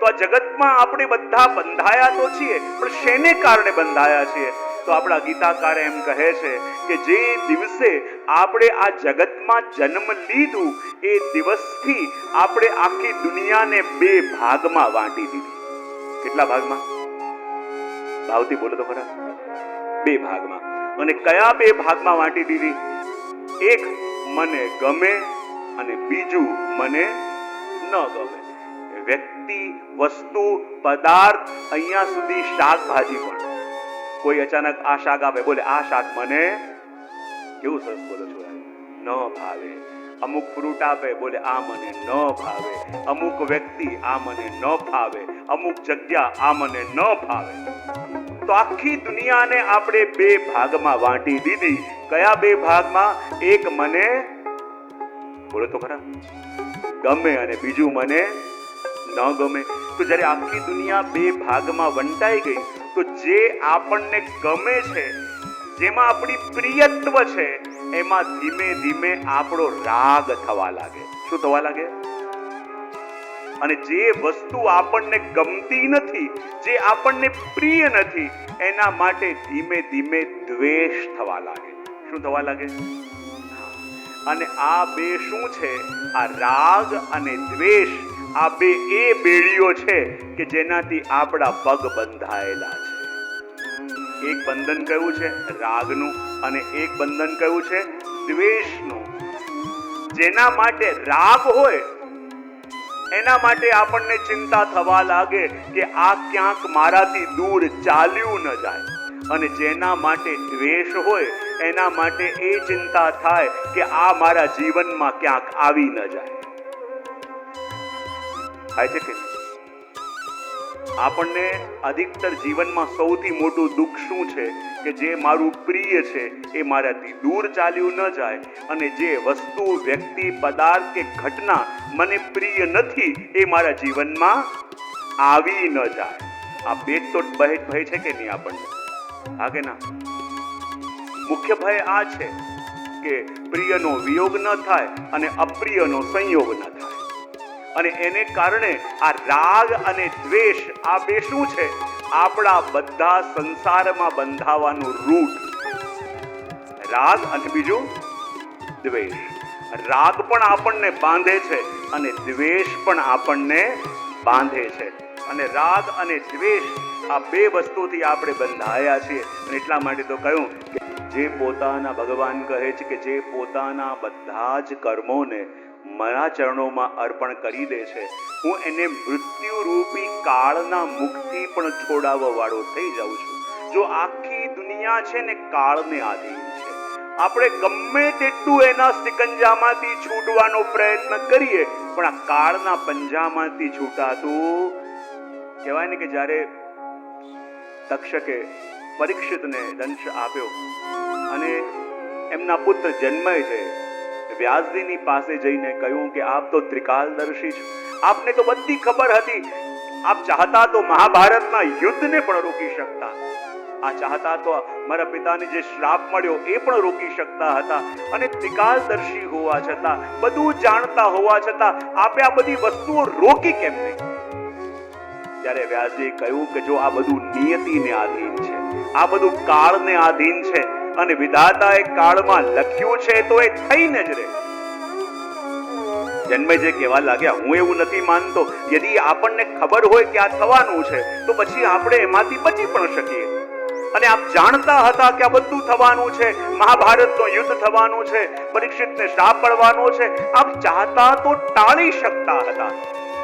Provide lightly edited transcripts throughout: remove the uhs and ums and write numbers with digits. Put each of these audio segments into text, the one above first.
તો આ જગતમાં આપણે બધા બંધાયા તો છીએ, પણ શેને કારણે બંધાયા છીએ? તો આપણા ગીતાકાર એમ કહે છે કે જે દિવસે આપણે આ જગતમાં જન્મ લીધું એ દિવસથી આપણે આખી દુનિયાને બે ભાગમાં વાંટી દીધી. કેટલા ભાગમાં? ભાવથી બોલો તો ખરા. બે ભાગમાં. અને કયા બે ભાગમાં વાંટી દીધી? એક મને ગમે અને બીજું મને ન ગમે. વ્યક્તિ, વસ્તુ, પદાર્થ, અહીંયા સુધી શાકભાજી પણ. કોઈ અચાનક આ શાક આપે, બોલે આ શાક મને, કેવું સરસ બોલો છો, ન ભાવે. અમુક ફ્રૂટ આપે, બોલે આ મને ન ભાવે. અમુક વ્યક્તિ, આ મને ન ભાવે. અમુક જગ્યા, આ મને ન ભાવે. તો આખી દુનિયાને આપણે બે ભાગમાં વાંટી દીધી. કયા બે ભાગમાં? એક મને, બોલો તો ખરા, ગમે અને બીજું મને ન ગમે. તો જ્યારે આખી દુનિયા બે ભાગમાં વંટાઈ ગઈ, તો જે આપણને ગમે છે, જેમાં આપણી પ્રિયત્વ છે, એમાં ધીમે ધીમે આપણો રાગ થવા લાગે. શું થવા લાગે? અને જે વસ્તુ આપણને ગમતી નથી, જે આપણને પ્રિય નથી, એના માટે ધીમે ધીમે દ્વેષ થવા લાગે. શું થવા લાગે? અને આ બે શું છે? આ રાગ અને દ્વેષ, આ બે એ બેડીઓ છે કે જેનાથી આપણા પગ બંધાયેલા છે. એક બંધન કયું છે? રાગનું. અને એક બંધન કયું છે? દ્વેષનું. જેના માટે રાગ હોય એના માટે આપણને ચિંતા થવા લાગે કે આ ક્યાંક મારાથી દૂર ચાલ્યું ન જાય. અને જેના માટે દ્વેષ હોય એના માટે એ ચિંતા થાય કે આ મારા જીવનમાં ક્યાંક આવી ન જાય. થાય છે કે નહીં? આપણને અધિકતર જીવનમાં સૌથી મોટું દુઃખ શું છે? કે જે મારું પ્રિય છે એ મારાથી દૂર ચાલ્યું ન જાય, અને જે વસ્તુ, વ્યક્તિ, પદાર્થ કે ઘટના મને પ્રિય નથી એ મારા જીવનમાં આવી ન જાય. આ બે તો ભય છે કે નહીં આપણને? હા કે ના? મુખ્ય ભય આ છે કે પ્રિયનો વિયોગ ન થાય અને અપ્રિયનો સંયોગ ન થાય. અને એને કારણે આ રાગ અને દ્વેષ, આ બે શું છે? આપણા બધા સંસારમાં બંધાવાનું રૂટ. રાગ અને બીજું દ્વેષ. રાગ પણ આપણને બાંધે છે અને દ્વેષ પણ આપણને બાંધે છે. અને રાગ અને દ્વેષ, આ બે વસ્તુથી આપણે બંધાયા છીએ. અને એટલા માટે તો કહ્યું કે જે પોતાના, ભગવાન કહે છે કે જે પોતાના બધા જ કર્મોને મારા ચરણોમાં અર્પણ કરી દે છે, હું એને મૃત્યુ રૂપી કાળના મુખથી પણ છોડાવવા વાળો થઈ જાઉં છું. જો આખી દુનિયા છે ને કાળને આધીન છે, આપણે ગમે તેટલું એના સિકંજામાંથી છૂટવાનો પ્રયત્ન કરીએ, પણ આ કાળના પંજામાંથી છૂટાતું કહેવાય ને કે જ્યારે તક્ષકે પરીક્ષિતને દંશ આપ્યો અને એમના પુત્ર જન્મે છે, વ્યાસજીની પાસે જઈને કહ્યું કે આપ તો ત્રિકાલદર્શી છો, આપને તો બધી ખબર હતી, આપ ચાહતા તો મહાભારતના યુદ્ધને પણ રોકી શકતા, આ ચાહતા તો મારા પિતાને જે શ્રાપ મળ્યો એ પણ રોકી શકતા હતા, અને ત્રિકાલદર્શી હોવા છતાં, બધું જાણતા હોવા છતાં આપે આ બધી વસ્તુઓ રોકી કેમ નહીં? ત્યારે વ્યાસજીએ કહ્યું કે જો આ બધું નિયતિને આધીન છે, આ બધું કાળને આધીન છે, અને વિધાતાએ કાળમાં લખ્યું છે તો એ થઈને જ રહે. જન્મે જે કહેવા લાગ્યા, હું એવું નથી માનતો, યદી આપણને ખબર હોય કે આ થવાનું છે તો પછી આપણે એમાંથી બચી પણ શકીએ. અને આપ જાણતા હતા કે આ બધું થવાનું છે, મહાભારતનો યુદ્ધ થવાનું છે, પરીક્ષિતને શ્રાપ પડવાનો છે, આપ ચાહતા તો ટાળી શકતા હતા,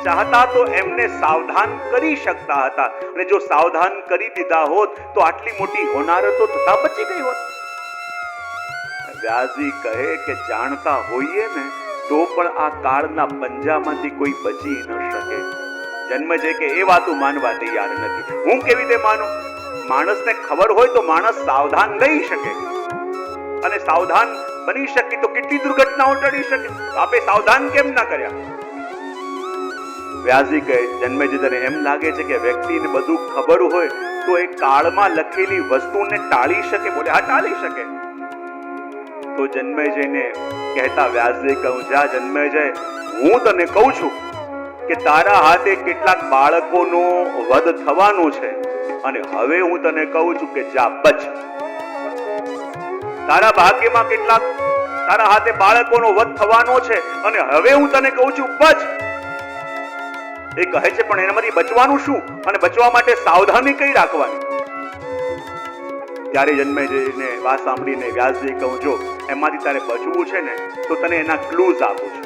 ચાહતા તો એમને સાવધાન કરી શકતા હતા, અને જો સાવધાન કરી દીધા હોત તો આટલી મોટી હોનારતો થતા બચી ગઈ હોત. વ્યાસજી કહે કે જાણતા હોઈએ ને તો પણ આ કાળના પંજામાંથી કોઈ બચી ન શકે. જન્મ છે કે એ વાતો માનવા તૈયાર નથી. હું કેવી રીતે માનું? માણસને ખબર હોય તો માણસ સાવધાન રહી શકે, અને સાવધાન બની શકે તો કેટલી દુર્ઘટનાઓ ટળી શકે. આપે સાવધાન કેમ ના કર્યા? વ્યાસજી કહે જન્મે છે તને એમ લાગે છે કે વ્યક્તિને બધું ખબર હોય તો એ કાળમાં લખેલી વસ્તુને ટાળી શકે? બોલે હા, ટાળી શકે. તો જન્મે જઈને કહેતા વ્યાસજી કહું, જા જન્મે જાય, હું તને કહું છું કે તારા હાથે કેટલાક બાળકોનો વધ થવાનો છે અને હવે હું તને કહું છું કે જા બચ. તારા ભાગ્યમાં કેટલાક તારા હાથે બાળકોનો વધ થવાનો છે અને હવે હું તને કહું છું બચ. એ કહે છે પણ એનામાંથી બચવાનું શું અને બચવા માટે સાવધાની કઈ રાખવાની? ત્યારે જન્મેજયને વાત સાંભળીને વ્યાસજી કહું જો એમાંથી તારે બચવું છે ને તો તને એના ક્લૂઝ આપું છું,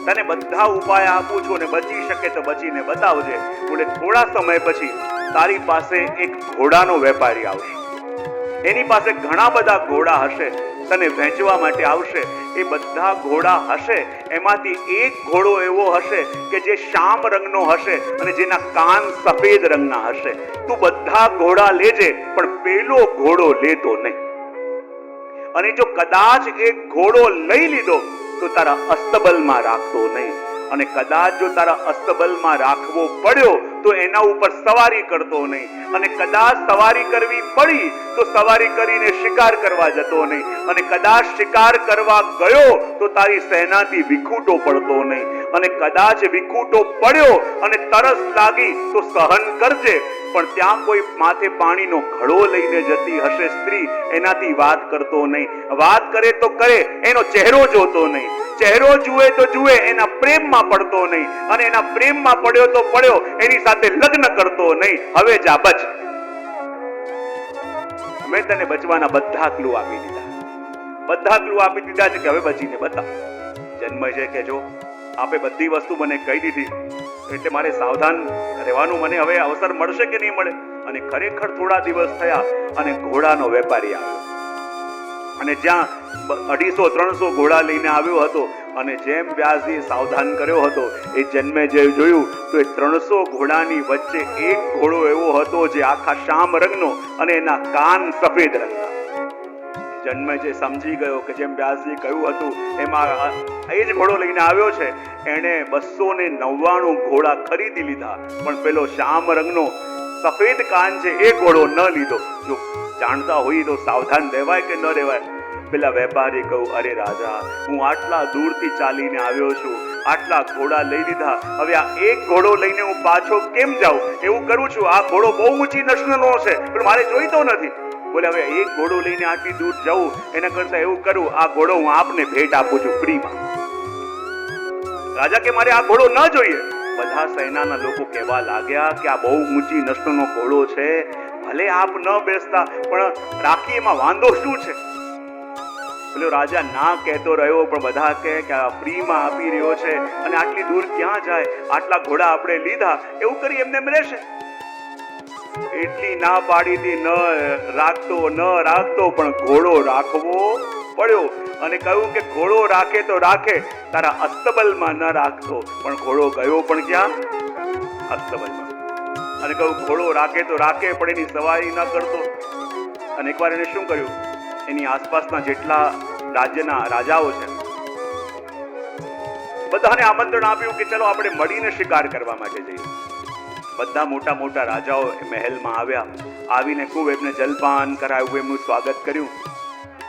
તને બધા ઉપાય આપું છું અને બચી શકે તો બચીને બતાવજે. બોલે થોડા સમય પછી તારી પાસે એક ઘોડાનો વેપારી આવશે, એની પાસે ઘણા બધા ઘોડા હશે, તને વેચવા માટે આવશે. એ બધા ઘોડા હશે એમાંથી એક ઘોડો એવો હશે કે જે શામ રંગનો હશે અને જેના કાન સફેદ રંગના હશે. તું બધા ઘોડા લેજે પણ પેલો ઘોડો લેતો નહીં. અને જો કદાચ એક ઘોડો લઈ લીધો તો તારા અસ્તબલમાં રાખતો નહીં, અને કદાચ જો તારા અસ્તબલમાં રાખવો પડ્યો તો એના ઉપર સવારી કરતો નહીં, અને કદાચ સવારી કરવી પડી તો સવારી કરીને શિકાર કરવા જતો નહીં, અને કદાચ શિકાર કરવા ગયો તો તારી સેનાથી વિખૂટો પડતો નહીં, અને કદાચ વિખૂટો પડ્યો અને તરસ લાગી તો સહન કરજે. પણ ત્યાં કોઈ માથે પાણીનો ઘડો લઈને જતી હશે સ્ત્રી, એનાથી વાત કરતો નહીં. વાત કરે તો કરે, એનો ચહેરો જોતો નહીં. ચહેરો જુએ તો જુએ, એના પ્રેમમાં પડતો નહીં, અને એના પ્રેમમાં પડ્યો તો પડ્યો, એની સાથે લગ્ન કરતો નહીં. હવે જા બચ. મેં તને બચવાના બધા ક્લુ આપી દીધા, બધા ક્લુ આપી દીધા છે કે હવે બચીને બતાવ. જન્મેજય કે જો આપે બધી વસ્તુ મને કહી દીધી એટલે મારે સાવધાન રહેવાનું મને હવે અવસર મળશે કે નહીં મળે. અને ખરેખર થોડા દિવસ થયા અને ઘોડાનો વેપારી આવ્યો, અને જ્યાં 250-300 ઘોડા લઈને આવ્યો હતો, અને જેમ વ્યાસજી સાવધાન કર્યો હતો એ જન્મેજય જોયું તો એ 300 ઘોડાની વચ્ચે એક ઘોડો એવો હતો જે આખા શામ રંગનો અને એના કાન સફેદ રંગના. જન્મેજય સમજી ગયો કે જેમ વ્યાસજી કહ્યું હતું એમાં એ જ ઘોડો લઈને આવ્યો છે. એણે 299 ઘોડા ખરીદી લીધા પણ પેલો શામ રંગનો સફેદ કાન છે એ ઘોડો ન લીધો. જો જાણતા હોઈએ તો સાવધાન રહેવાય કે ન રહેવાય. પેલા વેપારી કહું અરે રાજા, હું આટલા દૂરથી ચાલીને આવ્યો છું, આટલા ઘોડા લઈ લીધા, હવે આ એક ઘોડો લઈને હું પાછો કેમ જાઉં? એવું કરું છું, આ ઘોડો બહુ ઊંચી નસ્લનો છે પણ મારે જોઈતો નથી. બોલે હવે એક ઘોડો લઈને આટલી દૂર જવું એના કરતા એવું કરું, આ ઘોડો હું આપને ભેટ આપું છું ફ્રીમાં. રાજા કે મારે આ ઘોડો ન જોઈએ. બધા સેનાના લોકો કહેવા લાગ્યા કે આ બહુ ઊંચી નસ્લનો ઘોડો છે, ભલે આપ ન બેસતા પણ રાખી એમાં વાંધો શું છે? પેલો રાજા ના કહેતો રહ્યો પણ બધા કહે કે આ ફ્રીમાં આપી રહ્યો છે અને આટલી દૂર ક્યાં જાય, આટલા ઘોડા આપણે લીધા, એવું કરી એમને રહેશે. એટલી ના પાડી હતી, ન રાખતો પણ ઘોડો રાખવો પડ્યો. અને કહ્યું કે ઘોડો રાખે તો રાખે, તારા અસ્તબલમાં ન રાખતો. પણ ઘોડો ગયો પણ ક્યાં? અસ્તબલમાં. અને કહ્યું ઘોડો રાખે તો રાખે પણ એની સવારી ન કરતો. અને એકવાર એને શું કર્યું, એની આસપાસના જેટલા રાજ્યના રાજાઓ છે બધાને આમંત્રણ આપ્યું કે ચલો આપણે મળીને શિકાર કરવા માટે જઈએ. બધા મોટા મોટા રાજાઓ મહેલમાં આવ્યા, આવીને ખૂબ એમને જલપાન કરાવ્યું, એમનું સ્વાગત કર્યું.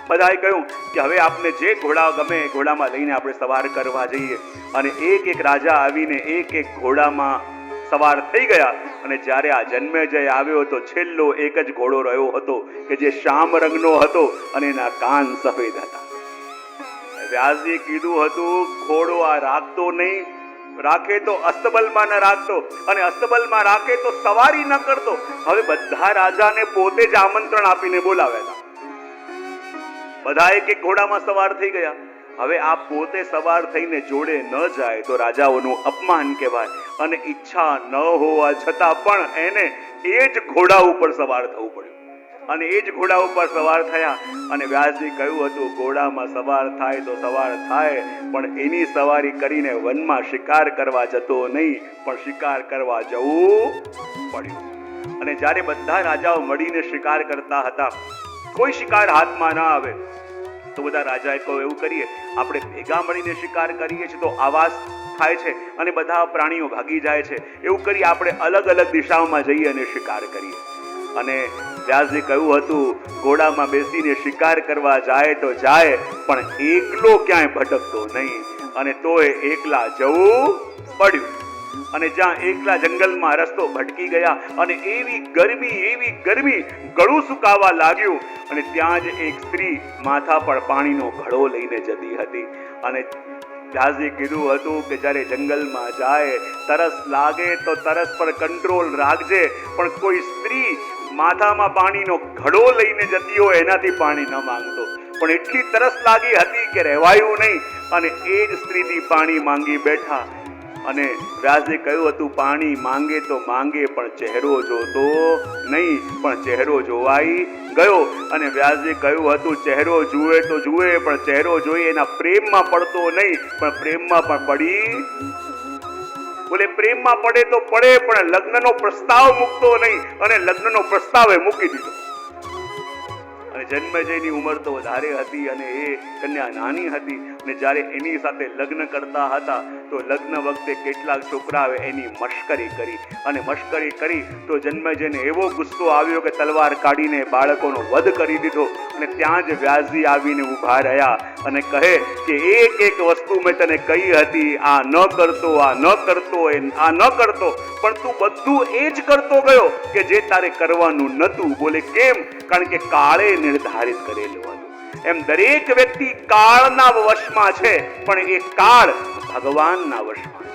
બધાએ કહ્યું કે હવે આપને જે ઘોડા ગમે એ ઘોડામાં લઈને આપણે સવાર કરવા જઈએ. અને એક એક રાજા આવીને એક એક ઘોડામાં સવાર થઈ ગયા. અને જ્યારે આ જન્મેજય આવ્યો તો છેલ્લો એક જ ઘોડો રહ્યો હતો કે જે શામ રંગનો હતો અને એના કાન સફેદ હતા. વ્યાસજીએ કીધું હતું ઘોડો આ રાખતો નહીં, રાખે તો અસ્તબલમાં ન રાખતો, અને અસ્તબલમાં રાખે તો સવારી ન કરતો. હવે બધા રાજાને પોતે જ આમંત્રણ આપીને બોલાવ્યા હતા. બધા એક એક ઘોડામાં સવાર થઈ ગયા. હવે આ પોતે સવાર થઈને જોડે ન જાય તો રાજાઓનું અપમાન કહેવાય. અને ઈચ્છા ન હોવા છતાં પણ એને એ જ ઘોડા ઉપર સવાર થવું પડ્યું. અને એ જ ઘોડા ઉપર સવાર થયા. અને વ્યાસજી કહ્યું હતું ઘોડામાં સવાર થાય તો સવાર થાય, પણ એની સવારી કરીને વનમાં શિકાર કરવા જતો નહીં, પણ શિકાર કરવા જવું પડ્યું. અને જ્યારે બધા રાજાઓ મળીને શિકાર કરતા હતા, કોઈ શિકાર હાથમાં ના આવે તો બધા રાજાએ કહ્યું એવું કરીએ, આપણે ભેગા મળીને શિકાર કરીએ છીએ તો આવાજ થાય છે અને બધા પ્રાણીઓ ભાગી જાય છે. એવું કરી આપણે અલગ અલગ દિશાઓમાં જઈએ અને શિકાર કરીએ. અને વ્યાસજી કહ્યું હતું ઘોડામાં બેસીને શિકાર કરવા જાય તો જાય, પણ એકલો ક્યાંય ભટકતો નહીં. અને તોય એકલા જવું પડ્યું. અને જ્યાં એકલા જંગલમાં રસ્તો ભટકી ગયા અને એવી ગરમી ગળું સુકાવા લાગ્યું અને ત્યાં જ એક સ્ત્રી માથા પર પાણીનો ઘડો લઈને જતી હતી. અને વ્યાસે કીધું હતું કે જ્યારે જંગલમાં જાય તરસ લાગે તો તરસ પર કંટ્રોલ રાખજે, પણ કોઈ સ્ત્રી માથામાં પાણીનો ઘડો લઈને જતી હોય એનાથી પાણી ન માંગતો. પણ એટલી તરસ લાગી હતી કે રહેવાયું નહીં અને એ જ સ્ત્રીથી પાણી માંગી બેઠા. અને વ્યાસે કહ્યું હતું પાણી માંગે તો માંગે પણ ચહેરો જોતો નહીં, પણ ચહેરો જોવાઈ ગયો. અને વ્યાસે કહ્યું હતું ચહેરો જુએ તો જુએ પણ ચહેરો જોઈ એના પ્રેમમાં પડતો નહીં, પણ પ્રેમમાં પણ પડી. બોલે પ્રેમમાં પડે તો પડે પણ લગ્નનો પ્રસ્તાવ મૂકતો નહીં, અને લગ્નનો પ્રસ્તાવ એ મૂકી દીધો. અને જન્મેજયની ઉંમર તો વધારે હતી અને એ કન્યા નાની હતી. અને જ્યારે એની સાથે લગ્ન કરતા હતા તો લગ્ન વખતે કેટલાક છોકરાઓએ એની મશ્કરી કરી, અને મશ્કરી કરી તો જન્મેજયને એવો ગુસ્સો આવ્યો કે તલવાર કાઢીને બાળકોનો વધ કરી દીધો. અને ત્યાં જ વ્યાસજી આવીને ઊભા રહ્યા અને કહે કે એક એક વસ્તુ મેં તને કહી હતી, આ ન કરતો, આ ન કરતો, આ ન કરતો, પણ તું બધું એ જ કરતો ગયો કે જે તારે કરવાનું નહોતું. બોલે કેમ? કારણ કે કાળે નિર્ધારિત કરેલું હતું. એમ દરેક વ્યક્તિ કાળના વશમાં છે, પણ એ કાળ ભગવાનના વશમાં